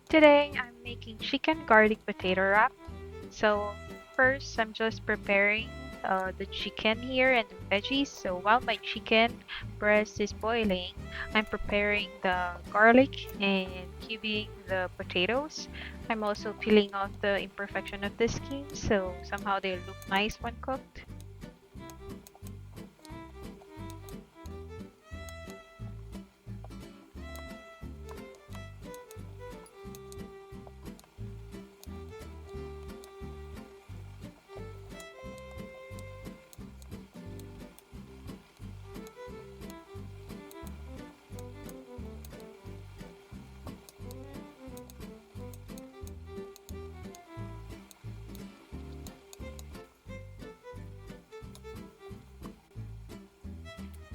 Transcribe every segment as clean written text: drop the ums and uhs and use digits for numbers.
Today I'm making chicken garlic potato wrap. So first I'm just preparing the chicken here and the veggies. So while my chicken breast is boiling, I'm preparing the garlic and cubing the potatoes. I'm also peeling off the imperfection of the skin so somehow they look nice when cooked.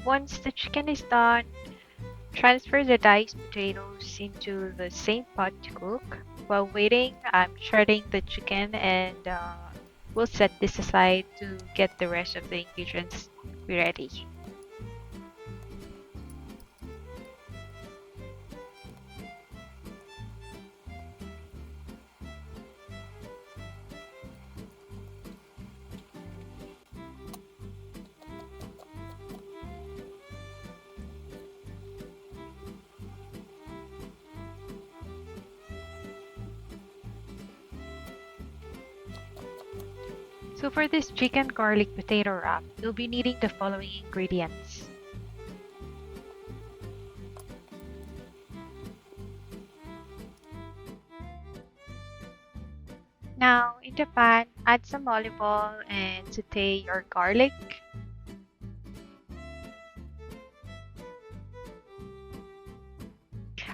Once the chicken is done, transfer the diced potatoes into the same pot to cook. While waiting, I'm shredding the chicken and we'll set this aside to get the rest of the ingredients ready. So for this chicken garlic potato wrap, you'll be needing the following ingredients. Now, in the pan, add some olive oil and saute your garlic.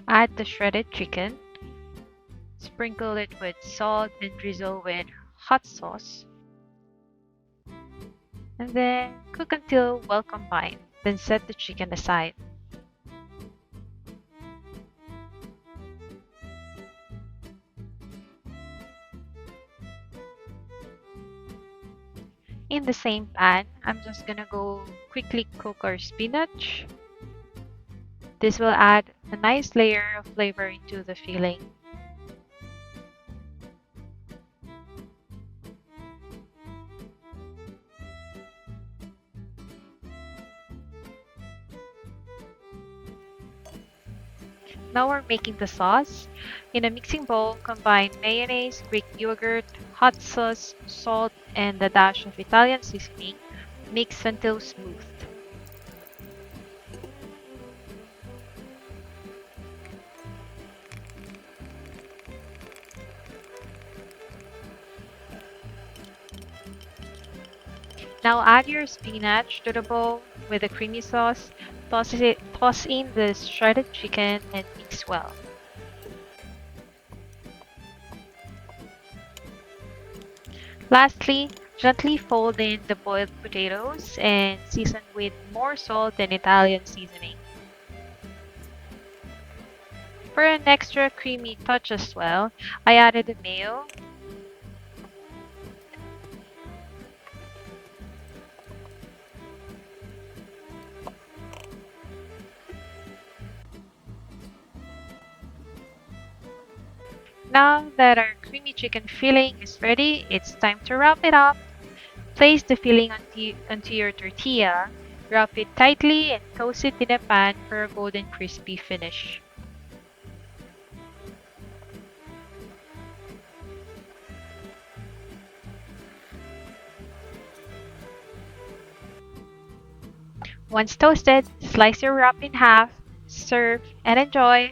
Add the shredded chicken. Sprinkle it with salt and drizzle with hot sauce. And then cook until well combined. Then set the chicken aside. In the same pan, I'm just gonna go quickly cook our spinach. This will add a nice layer of flavor into the filling. Now we're making the sauce. In a mixing bowl, combine mayonnaise, Greek yogurt, hot sauce, salt, and a dash of Italian seasoning. Mix until smooth. Now add your spinach to the bowl with the creamy sauce. Toss in the shredded chicken and mix well. Lastly, gently fold in the boiled potatoes and season with more salt and Italian seasoning. For an extra creamy touch as well, I added the mayo. Now that our creamy chicken filling is ready, it's time to wrap it up. Place the filling onto your tortilla, wrap it tightly, and toast it in a pan for a golden crispy finish. Once toasted, slice your wrap in half, serve, and enjoy!